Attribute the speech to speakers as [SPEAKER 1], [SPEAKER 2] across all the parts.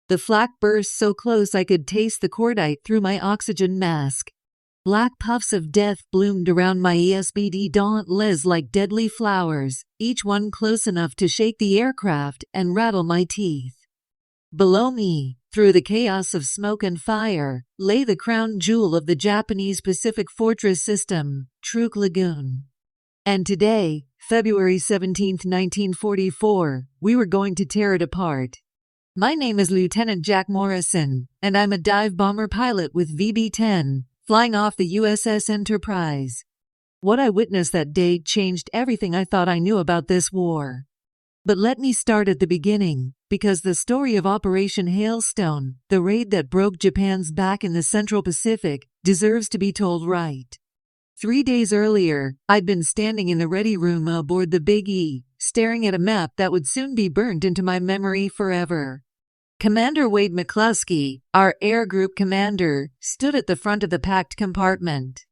[SPEAKER 1] The flak burst so close I could taste the cordite through my oxygen mask. Black puffs of death bloomed around my SBD Dauntless like deadly flowers, each one close enough to shake the aircraft and rattle my teeth. Below me, through the chaos of smoke and fire, lay the crown jewel of the Japanese Pacific fortress system, Truk Lagoon. And today, February 17, 1944, we were going to tear it apart. My name is Lieutenant Jack Morrison, and I'm a dive bomber pilot with VB-10, flying off the USS Enterprise. What I witnessed that day changed everything I thought I knew about this war. But let me start at the beginning, because the story of Operation Hailstone, the raid that broke Japan's back in the Central Pacific, deserves to be told right. 3 days earlier, I'd been standing in the ready room aboard the Big E, staring at a map that would soon be burned into my memory forever. Commander Wade McCluskey, our air group commander, stood at the front of the packed compartment.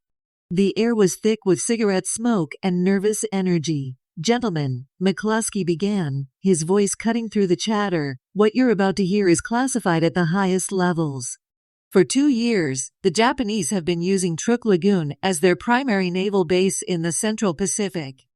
[SPEAKER 1] The air was thick with cigarette smoke and nervous energy. "Gentlemen," McCluskey began, his voice cutting through the chatter, "what you're about to hear is classified at the highest levels. For 2 years, the Japanese have been using Truk Lagoon as their primary naval base in the Central Pacific.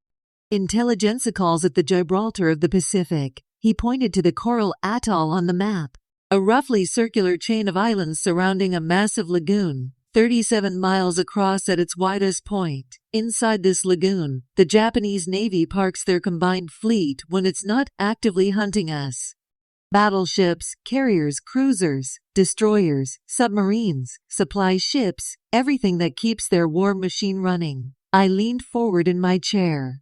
[SPEAKER 1] Intelligentsia calls it the Gibraltar of the Pacific." He pointed to the coral atoll on the map, a roughly circular chain of islands surrounding a massive lagoon, 37 miles across at its widest point. Inside this lagoon, the Japanese Navy parks their combined fleet when it's not actively hunting us. Battleships, carriers, cruisers, destroyers, submarines, supply ships, everything that keeps their war machine running. I leaned forward in my chair.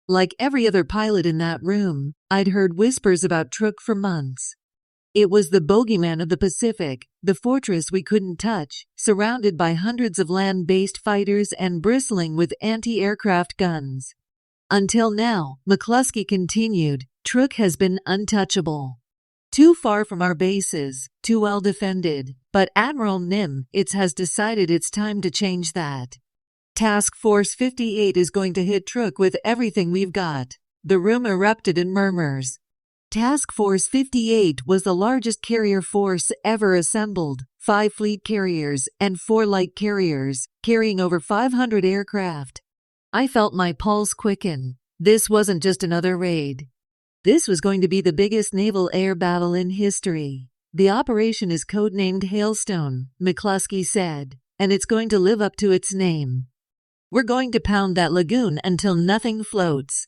[SPEAKER 1] Like every other pilot in that room, I'd heard whispers about Truk for months. It was the bogeyman of the Pacific, the fortress we couldn't touch, surrounded by hundreds of land-based fighters and bristling with anti-aircraft guns. Until now, McCluskey continued, Truk has been untouchable. Too far from our bases, too well defended, but Admiral Nimitz has decided it's time to change that. Task Force 58 is going to hit Truk with everything we've got. The room erupted in murmurs. Task Force 58 was the largest carrier force ever assembled, 5 fleet carriers and 4 light carriers, carrying over 500 aircraft. I felt my pulse quicken. This wasn't just another raid. This was going to be the biggest naval air battle in history. The operation is codenamed Hailstone, McCluskey said, and it's going to live up to its name. We're going to pound that lagoon until nothing floats.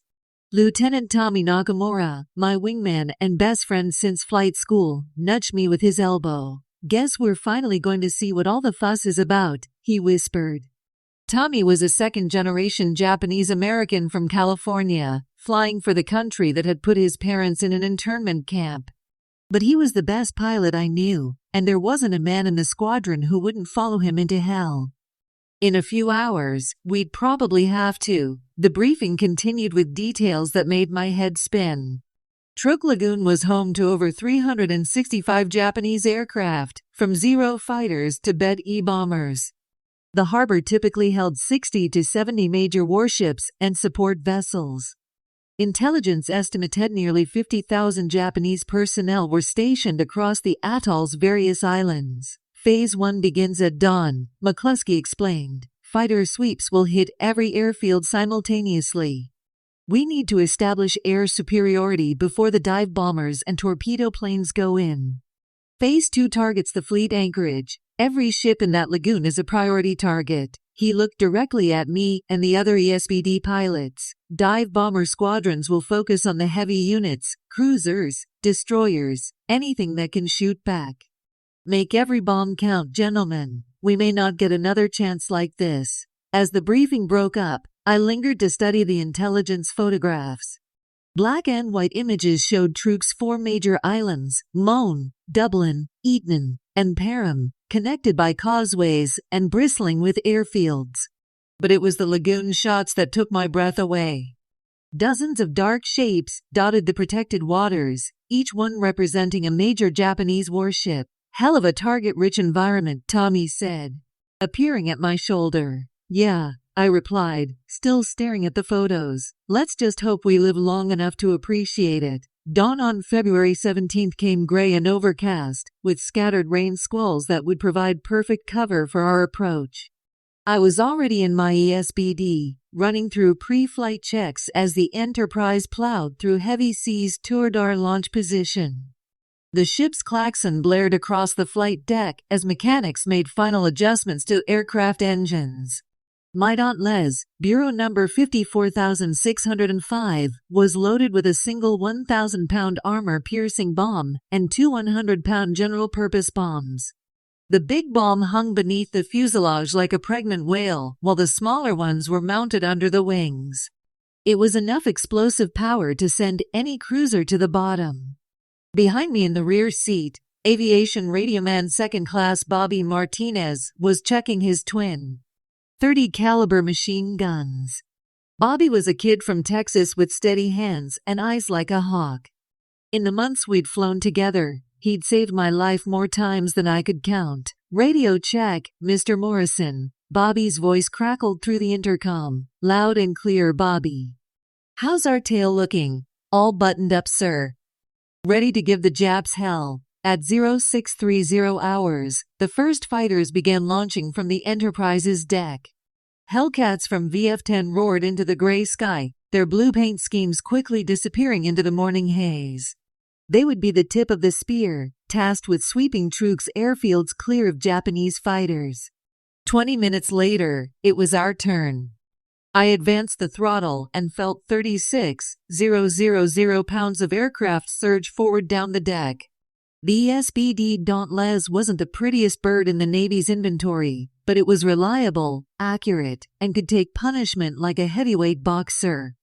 [SPEAKER 1] Lieutenant Tommy Nakamura, my wingman and best friend since flight school, nudged me with his elbow. Guess we're finally going to see what all the fuss is about, he whispered. Tommy was a second-generation Japanese-American from California, flying for the country that had put his parents in an internment camp. But he was the best pilot I knew, and there wasn't a man in the squadron who wouldn't follow him into hell. In a few hours, we'd probably have to. The briefing continued with details that made my head spin. Truk Lagoon was home to over 365 Japanese aircraft, from Zero fighters to BD bombers. The harbor typically held 60 to 70 major warships and support vessels. Intelligence estimated nearly 50,000 Japanese personnel were stationed across the atoll's various islands. Phase 1 begins at dawn, McCluskey explained. Fighter sweeps will hit every airfield simultaneously. We need to establish air superiority before the dive bombers and torpedo planes go in. Phase 2 targets the fleet anchorage. Every ship in that lagoon is a priority target. He looked directly at me and the other SBD pilots. Dive bomber squadrons will focus on the heavy units, cruisers, destroyers, anything that can shoot back. Make every bomb count, gentlemen. We may not get another chance like this. As the briefing broke up, I lingered to study the intelligence photographs. Black and white images showed Truk's 4 major islands, Moan, Dublin, Eton, and Perim, connected by causeways and bristling with airfields. But it was the lagoon shots that took my breath away. Dozens of dark shapes dotted the protected waters, each one representing a major Japanese warship. Hell of a target-rich environment, Tommy said, appearing at my shoulder. Yeah, I replied, still staring at the photos. Let's just hope we live long enough to appreciate it. Dawn on February 17th came gray and overcast, with scattered rain squalls that would provide perfect cover for our approach. I was already in my SBD, running through pre-flight checks as the Enterprise plowed through heavy seas toward our launch position. The ship's klaxon blared across the flight deck as mechanics made final adjustments to aircraft engines. My Dauntless, Bureau number 54605, was loaded with a single 1,000-pound armor-piercing bomb and two 100-pound general-purpose bombs. The big bomb hung beneath the fuselage like a pregnant whale, while the smaller ones were mounted under the wings. It was enough explosive power to send any cruiser to the bottom. Behind me in the rear seat, aviation radioman second class Bobby Martinez was checking his twin .30 caliber machine guns. Bobby was a kid from Texas with steady hands and eyes like a hawk. In the months we'd flown together, he'd saved my life more times than I could count. Radio check, Mr. Morrison. Bobby's voice crackled through the intercom. Loud and clear, Bobby. How's our tail looking? All buttoned up, sir. Ready to give the Japs hell. At 0630 hours, the first fighters began launching from the Enterprise's deck. Hellcats from VF-10 roared into the gray sky, their blue paint schemes quickly disappearing into the morning haze. They would be the tip of the spear, tasked with sweeping Truk's airfields clear of Japanese fighters. 20 minutes later, it was our turn. I advanced the throttle and felt 36,000 pounds of aircraft surge forward down the deck. The SBD Dauntless wasn't the prettiest bird in the Navy's inventory, but it was reliable, accurate, and could take punishment like a heavyweight boxer.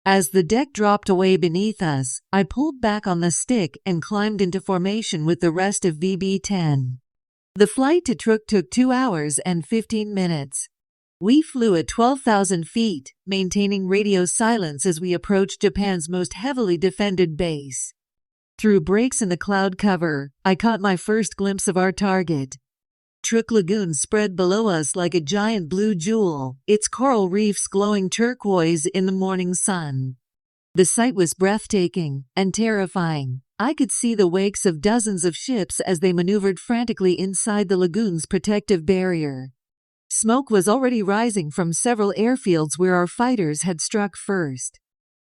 [SPEAKER 1] As the deck dropped away beneath us, I pulled back on the stick and climbed into formation with the rest of VB-10. The flight to Truk took 2 hours and 15 minutes. We flew at 12,000 feet, maintaining radio silence as we approached Japan's most heavily defended base. Through breaks in the cloud cover, I caught my first glimpse of our target. Truk Lagoon spread below us like a giant blue jewel, its coral reefs glowing turquoise in the morning sun. The sight was breathtaking and terrifying. I could see the wakes of dozens of ships as they maneuvered frantically inside the lagoon's protective barrier. Smoke was already rising from several airfields where our fighters had struck first.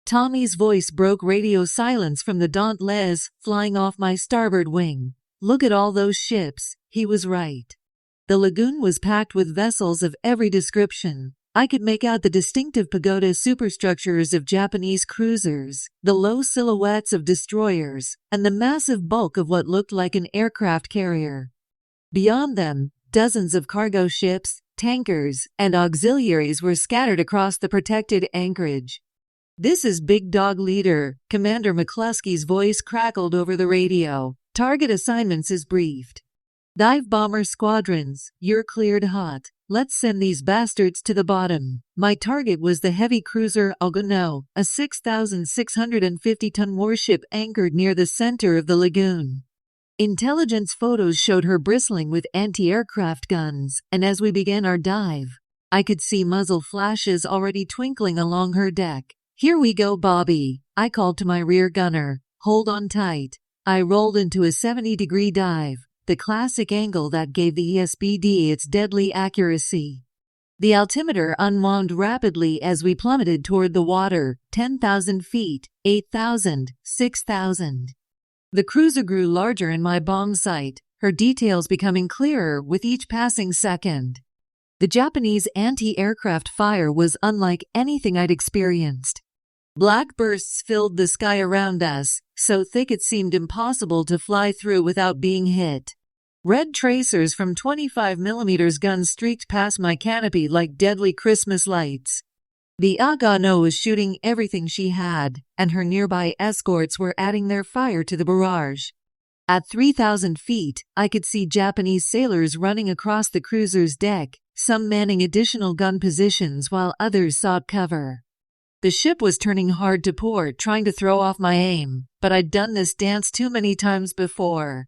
[SPEAKER 1] Tommy's voice broke radio silence from the Dauntless, flying off my starboard wing. Look at all those ships. He was right. The lagoon was packed with vessels of every description. I could make out the distinctive pagoda superstructures of Japanese cruisers, the low silhouettes of destroyers, and the massive bulk of what looked like an aircraft carrier. Beyond them, dozens of cargo ships, tankers, and auxiliaries were scattered across the protected anchorage. This is Big Dog Leader, Commander McCluskey's voice crackled over the radio. Target assignments is briefed. Dive bomber squadrons, you're cleared hot. Let's send these bastards to the bottom. My target was the heavy cruiser Agano, a 6,650-ton warship anchored near the center of the lagoon. Intelligence photos showed her bristling with anti-aircraft guns, and as we began our dive, I could see muzzle flashes already twinkling along her deck. Here we go, Bobby, I called to my rear gunner. Hold on tight. I rolled into a 70-degree dive, the classic angle that gave the SBD its deadly accuracy. The altimeter unwound rapidly as we plummeted toward the water, 10,000 feet, 8,000, 6,000. The cruiser grew larger in my bomb sight, her details becoming clearer with each passing second. The Japanese anti-aircraft fire was unlike anything I'd experienced. Black bursts filled the sky around us, so thick it seemed impossible to fly through without being hit. Red tracers from 25mm guns streaked past my canopy like deadly Christmas lights. The Agano was shooting everything she had, and her nearby escorts were adding their fire to the barrage. At 3,000 feet, I could see Japanese sailors running across the cruiser's deck, some manning additional gun positions while others sought cover. The ship was turning hard to port, trying to throw off my aim, but I'd done this dance too many times before.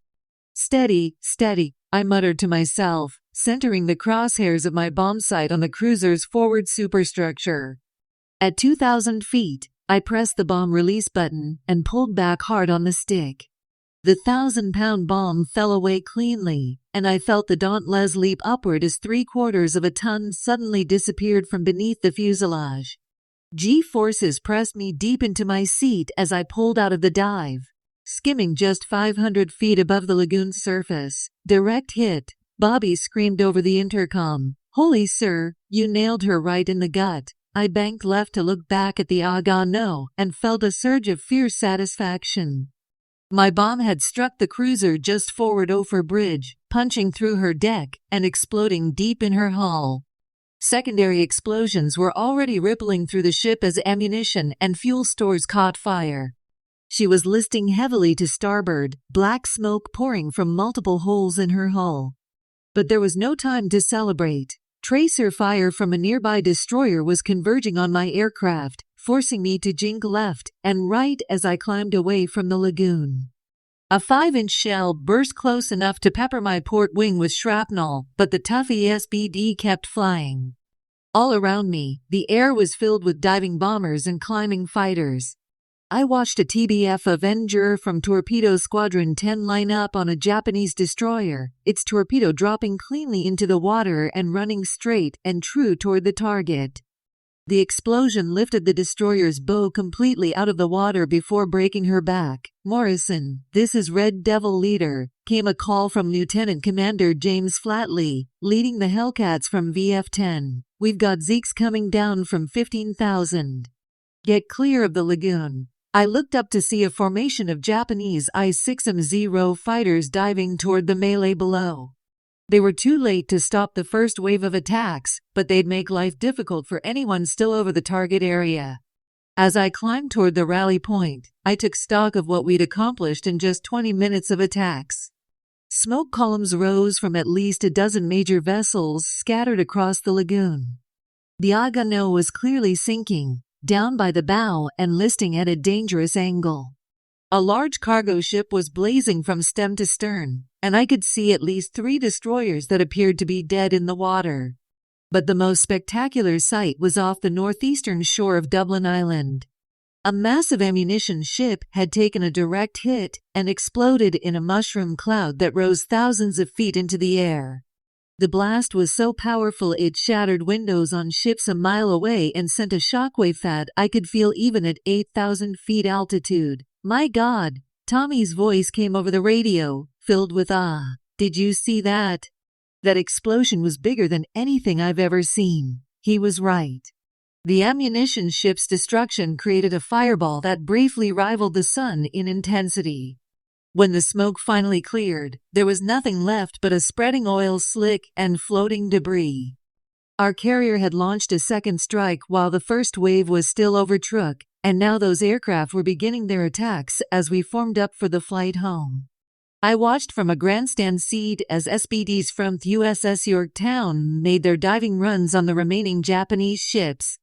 [SPEAKER 1] Steady, steady, I muttered to myself, centering the crosshairs of my bomb sight on the cruiser's forward superstructure. At 2,000 feet, I pressed the bomb release button and pulled back hard on the stick. The 1,000-pound bomb fell away cleanly, and I felt the Dauntless leap upward as 3/4 of a ton suddenly disappeared from beneath the fuselage. G-forces pressed me deep into my seat as I pulled out of the dive. Skimming just 500 feet above the lagoon's surface, direct hit, Bobby screamed over the intercom, "Holy sir, you nailed her right in the gut." I banked left to look back at the Agano and felt a surge of fierce satisfaction. My bomb had struck the cruiser just forward over bridge, punching through her deck and exploding deep in her hull. Secondary explosions were already rippling through the ship as ammunition and fuel stores caught fire. She was listing heavily to starboard, black smoke pouring from multiple holes in her hull. But there was no time to celebrate. Tracer fire from a nearby destroyer was converging on my aircraft, forcing me to jink left and right as I climbed away from the lagoon. A 5-inch shell burst close enough to pepper my port wing with shrapnel, but the toughy SBD kept flying. All around me, the air was filled with diving bombers and climbing fighters. I watched a TBF Avenger from Torpedo Squadron 10 line up on a Japanese destroyer, its torpedo dropping cleanly into the water and running straight and true toward the target. The explosion lifted the destroyer's bow completely out of the water before breaking her back. "Morrison, this is Red Devil leader," came a call from Lieutenant Commander James Flatley, leading the Hellcats from VF-10. "We've got Zeeks coming down from 15,000. Get clear of the lagoon." I looked up to see a formation of Japanese I-6M0 fighters diving toward the melee below. They were too late to stop the first wave of attacks, but they'd make life difficult for anyone still over the target area. As I climbed toward the rally point, I took stock of what we'd accomplished in just 20 minutes of attacks. Smoke columns rose from at least a dozen major vessels scattered across the lagoon. The Agano was clearly sinking, down by the bow and listing at a dangerous angle. A large cargo ship was blazing from stem to stern, and I could see at least 3 destroyers that appeared to be dead in the water. But the most spectacular sight was off the northeastern shore of Dublin Island. A massive ammunition ship had taken a direct hit and exploded in a mushroom cloud that rose thousands of feet into the air. The blast was so powerful it shattered windows on ships a mile away and sent a shockwave that I could feel even at 8,000 feet altitude. "My God!" Tommy's voice came over the radio, filled with awe. "Did you see that? That explosion was bigger than anything I've ever seen." He was right. The ammunition ship's destruction created a fireball that briefly rivaled the sun in intensity. When the smoke finally cleared, there was nothing left but a spreading oil slick and floating debris. Our carrier had launched a second strike while the first wave was still over Truk, and now those aircraft were beginning their attacks as we formed up for the flight home. I watched from a grandstand seat as SBDs from the USS Yorktown made their diving runs on the remaining Japanese ships.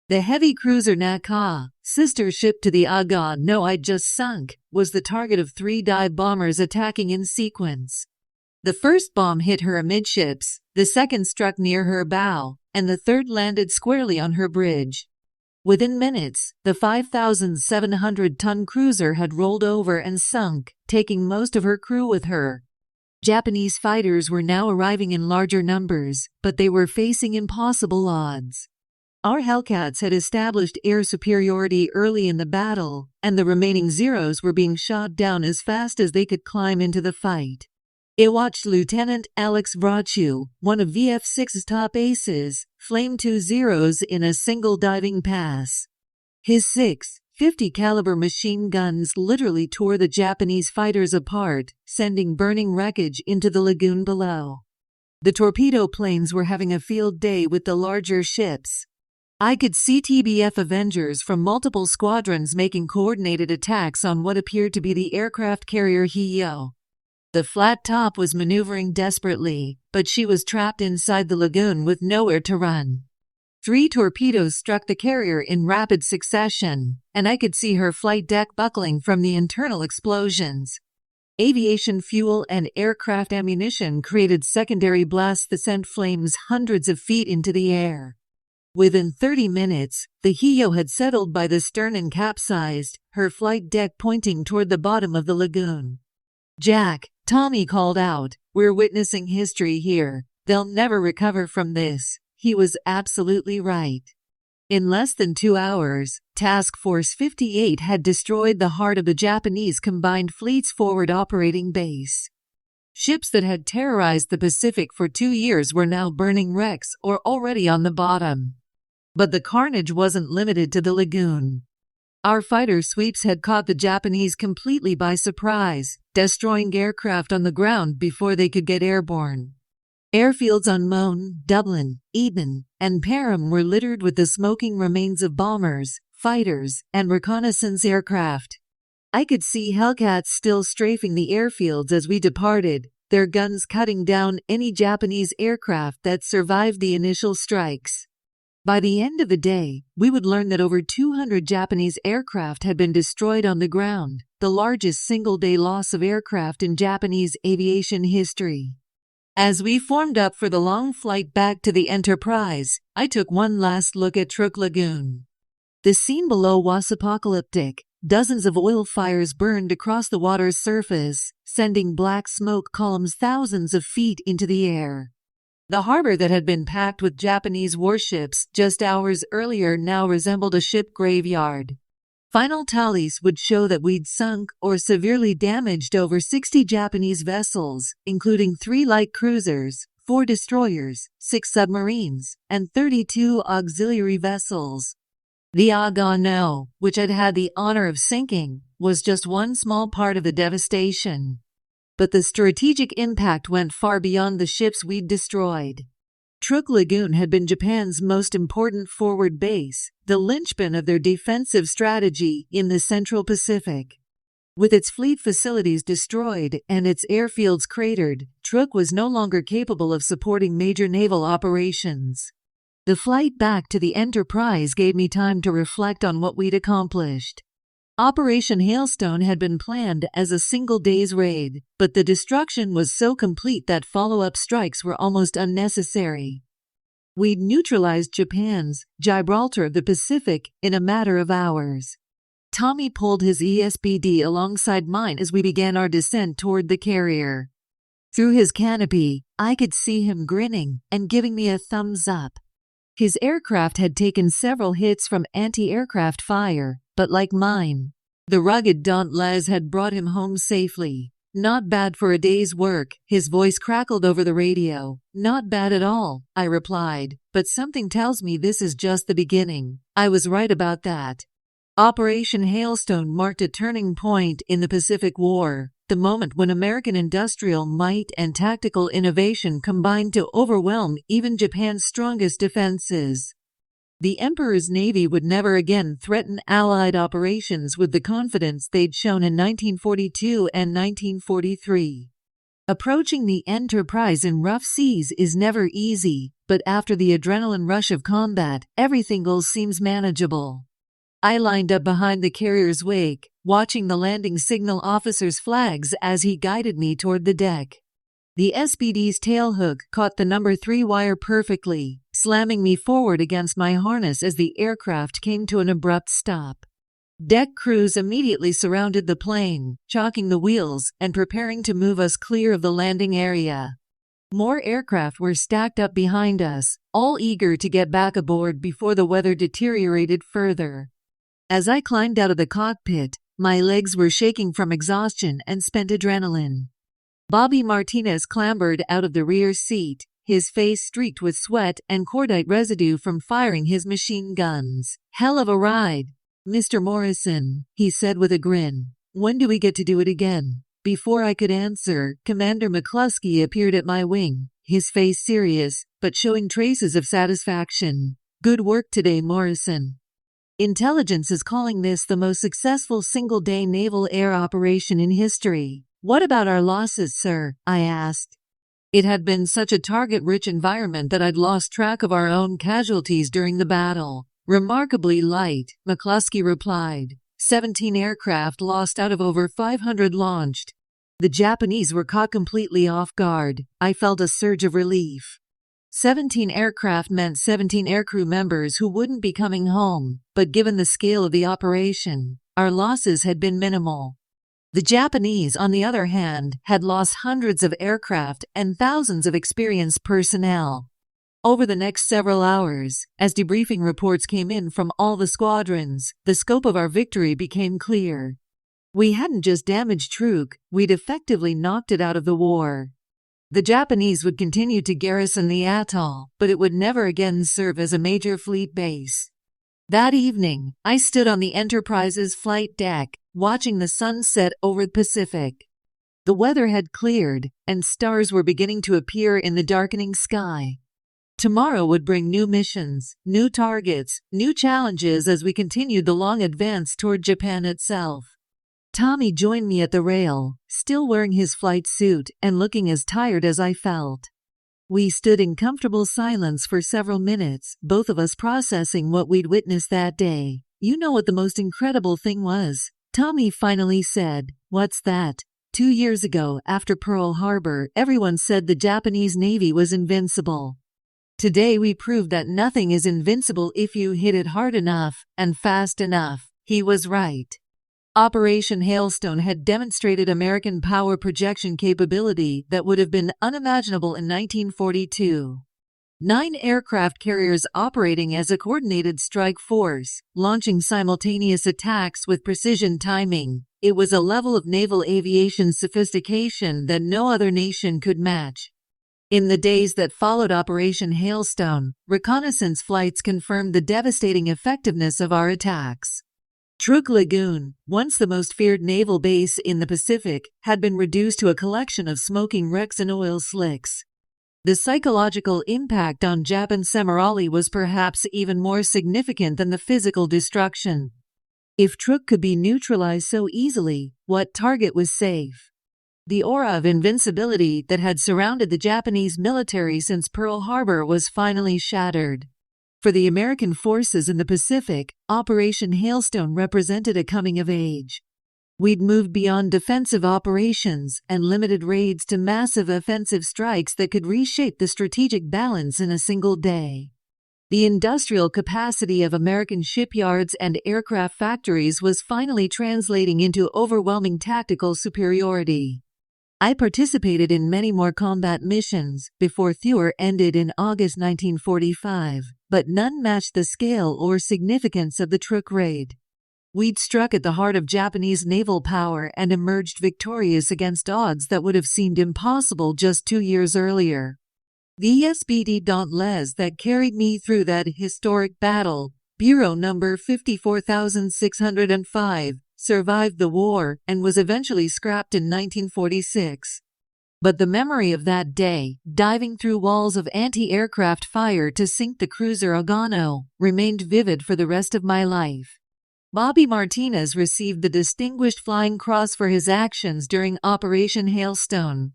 [SPEAKER 1] The heavy cruiser Naka, sister ship to the Agano I'd just sunk, was the target of 3 dive bombers attacking in sequence. The first bomb hit her amidships, the second struck near her bow, and the third landed squarely on her bridge. Within minutes, the 5,700-ton cruiser had rolled over and sunk, taking most of her crew with her. Japanese fighters were now arriving in larger numbers, but they were facing impossible odds. Our Hellcats had established air superiority early in the battle, and the remaining Zeros were being shot down as fast as they could climb into the fight. I watched Lieutenant Alex Vrachu, one of VF6's top aces, flame 2 Zeros in a single diving pass. His 6.50 caliber machine guns literally tore the Japanese fighters apart, sending burning wreckage into the lagoon below. The torpedo planes were having a field day with the larger ships. I could see TBF Avengers from multiple squadrons making coordinated attacks on what appeared to be the aircraft carrier Hio. The flat top was maneuvering desperately, but she was trapped inside the lagoon with nowhere to run. 3 torpedoes struck the carrier in rapid succession, and I could see her flight deck buckling from the internal explosions. Aviation fuel and aircraft ammunition created secondary blasts that sent flames hundreds of feet into the air. Within 30 minutes, the Hio had settled by the stern and capsized, her flight deck pointing toward the bottom of the lagoon. "Jack," Tommy called out, "we're witnessing history here. They'll never recover from this." He was absolutely right. In less than 2 hours, Task Force 58 had destroyed the heart of the Japanese Combined Fleet's forward operating base. Ships that had terrorized the Pacific for 2 years were now burning wrecks or already on the bottom. But the carnage wasn't limited to the lagoon. Our fighter sweeps had caught the Japanese completely by surprise, destroying aircraft on the ground before they could get airborne. Airfields on Moan, Dublin, Eden, and Perham were littered with the smoking remains of bombers, fighters, and reconnaissance aircraft. I could see Hellcats still strafing the airfields as we departed, their guns cutting down any Japanese aircraft that survived the initial strikes. By the end of the day, we would learn that over 200 Japanese aircraft had been destroyed on the ground, the largest single-day loss of aircraft in Japanese aviation history. As we formed up for the long flight back to the Enterprise, I took one last look at Truk Lagoon. The scene below was apocalyptic. Dozens of oil fires burned across the water's surface, sending black smoke columns thousands of feet into the air. The harbor that had been packed with Japanese warships just hours earlier now resembled a ship graveyard. Final tallies would show that we'd sunk or severely damaged over 60 Japanese vessels, including 3 light cruisers, 4 destroyers, 6 submarines, and 32 auxiliary vessels. The Agano, which I'd had the honor of sinking, was just one small part of the devastation. But the strategic impact went far beyond the ships we'd destroyed. Truk Lagoon had been Japan's most important forward base, the linchpin of their defensive strategy in the Central Pacific. With its fleet facilities destroyed and its airfields cratered, Truk was no longer capable of supporting major naval operations. The flight back to the Enterprise gave me time to reflect on what we'd accomplished. Operation Hailstone had been planned as a single day's raid, but the destruction was so complete that follow-up strikes were almost unnecessary. We'd neutralized Japan's Gibraltar of the Pacific in a matter of hours. Tommy pulled his SBD alongside mine as we began our descent toward the carrier. Through his canopy, I could see him grinning and giving me a thumbs up. His aircraft had taken several hits from anti-aircraft fire, but like mine, the rugged Dauntless had brought him home safely. "Not bad for a day's work," his voice crackled over the radio. "Not bad at all," I replied, "but something tells me this is just the beginning." I was right about that. Operation Hailstone marked a turning point in the Pacific War, the moment when American industrial might and tactical innovation combined to overwhelm even Japan's strongest defenses. The Emperor's Navy would never again threaten Allied operations with the confidence they'd shown in 1942 and 1943. Approaching the Enterprise in rough seas is never easy, but after the adrenaline rush of combat, everything else seems manageable. I lined up behind the carrier's wake, watching the landing signal officer's flags as he guided me toward the deck. The SBD's tailhook caught the number 3 wire perfectly, slamming me forward against my harness as the aircraft came to an abrupt stop. Deck crews immediately surrounded the plane, chalking the wheels and preparing to move us clear of the landing area. More aircraft were stacked up behind us, all eager to get back aboard before the weather deteriorated further. As I climbed out of the cockpit, my legs were shaking from exhaustion and spent adrenaline. Bobby Martinez clambered out of the rear seat, his face streaked with sweat and cordite residue from firing his machine guns. "Hell of a ride, Mr. Morrison," he said with a grin. "When do we get to do it again?" Before I could answer, Commander McCluskey appeared at my wing, his face serious, but showing traces of satisfaction. "Good work today, Morrison. Intelligence is calling this the most successful single-day naval air operation in history. What about our losses, sir?" I asked. It had been such a target-rich environment that I'd lost track of our own casualties during the battle. "Remarkably light," McCluskey replied. 17 aircraft lost out of over 500 launched. The Japanese were caught completely off guard. I felt a surge of relief. 17 aircraft meant 17 aircrew members who wouldn't be coming home, but given the scale of the operation, our losses had been minimal. The Japanese, on the other hand, had lost hundreds of aircraft and thousands of experienced personnel. Over the next several hours, as debriefing reports came in from all the squadrons, the scope of our victory became clear. We hadn't just damaged Truk, we'd effectively knocked it out of the war. The Japanese would continue to garrison the atoll, but it would never again serve as a major fleet base. That evening, I stood on the Enterprise's flight deck, watching the sun set over the Pacific. The weather had cleared, and stars were beginning to appear in the darkening sky. Tomorrow would bring new missions, new targets, new challenges as we continued the long advance toward Japan itself. Tommy joined me at the rail, still wearing his flight suit and looking as tired as I felt. We stood in comfortable silence for several minutes, both of us processing what we'd witnessed that day. "You know what the most incredible thing was?" Tommy finally said. "What's that?" 2 years ago, after Pearl Harbor, everyone said the Japanese Navy was invincible. Today we proved that nothing is invincible if you hit it hard enough and fast enough. He was right. Operation Hailstone had demonstrated American power projection capability that would have been unimaginable in 1942. 9 aircraft carriers operating as a coordinated strike force, launching simultaneous attacks with precision timing. It was a level of naval aviation sophistication that no other nation could match. In the days that followed Operation Hailstone, reconnaissance flights confirmed the devastating effectiveness of our attacks. Truk Lagoon, once the most feared naval base in the Pacific, had been reduced to a collection of smoking wrecks and oil slicks. The psychological impact on Japan Samarali was perhaps even more significant than the physical destruction. If Truk could be neutralized so easily, what target was safe? The aura of invincibility that had surrounded the Japanese military since Pearl Harbor was finally shattered. For the American forces in the Pacific, Operation Hailstone represented a coming of age. We'd moved beyond defensive operations and limited raids to massive offensive strikes that could reshape the strategic balance in a single day. The industrial capacity of American shipyards and aircraft factories was finally translating into overwhelming tactical superiority. I participated in many more combat missions before Thur ended in August 1945, but none matched the scale or significance of the Truk raid. We'd struck at the heart of Japanese naval power and emerged victorious against odds that would have seemed impossible just 2 years earlier. The SBD Dauntless that carried me through that historic battle, Bureau number 54605, survived the war and was eventually scrapped in 1946. But the memory of that day, diving through walls of anti-aircraft fire to sink the cruiser Agano, remained vivid for the rest of my life. Bobby Martinez received the Distinguished Flying Cross for his actions during Operation Hailstone.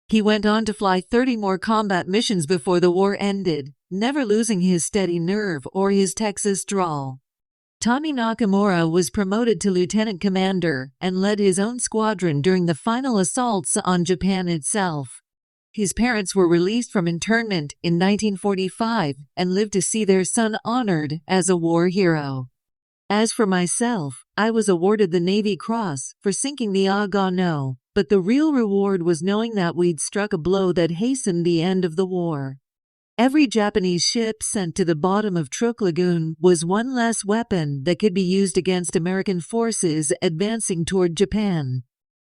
[SPEAKER 1] He went on to fly 30 more combat missions before the war ended, never losing his steady nerve or his Texas drawl. Tommy Nakamura was promoted to lieutenant commander and led his own squadron during the final assaults on Japan itself. His parents were released from internment in 1945 and lived to see their son honored as a war hero. As for myself, I was awarded the Navy Cross for sinking the Agano, but the real reward was knowing that we'd struck a blow that hastened the end of the war. Every Japanese ship sent to the bottom of Truk Lagoon was one less weapon that could be used against American forces advancing toward Japan.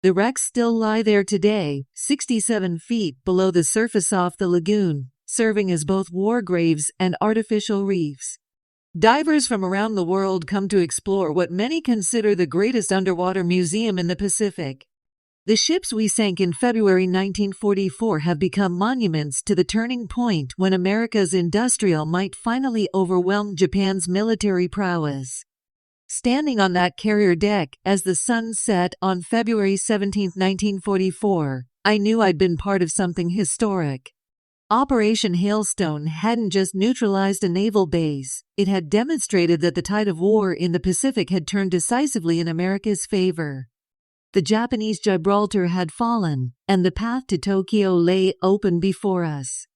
[SPEAKER 1] The wrecks still lie there today, 67 feet below the surface off the lagoon, serving as both war graves and artificial reefs. Divers from around the world come to explore what many consider the greatest underwater museum in the Pacific. The ships we sank in February 1944 have become monuments to the turning point when America's industrial might finally overwhelm Japan's military prowess. Standing on that carrier deck as the sun set on February 17, 1944, I knew I'd been part of something historic. Operation Hailstone hadn't just neutralized a naval base, it had demonstrated that the tide of war in the Pacific had turned decisively in America's favor. The Japanese Gibraltar had fallen, and the path to Tokyo lay open before us.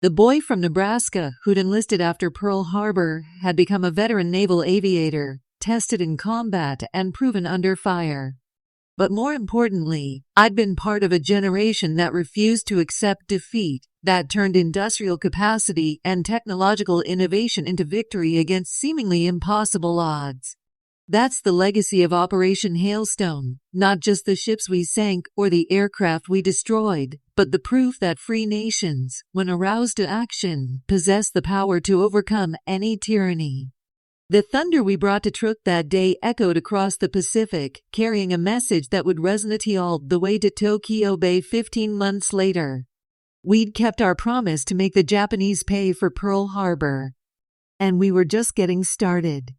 [SPEAKER 1] The boy from Nebraska who'd enlisted after Pearl Harbor had become a veteran naval aviator, tested in combat and proven under fire. But more importantly, I'd been part of a generation that refused to accept defeat, that turned industrial capacity and technological innovation into victory against seemingly impossible odds. That's the legacy of Operation Hailstone, not just the ships we sank or the aircraft we destroyed, but the proof that free nations, when aroused to action, possess the power to overcome any tyranny. The thunder we brought to Truk that day echoed across the Pacific, carrying a message that would resonate all the way to Tokyo Bay 15 months later. We'd kept our promise to make the Japanese pay for Pearl Harbor. And we were just getting started.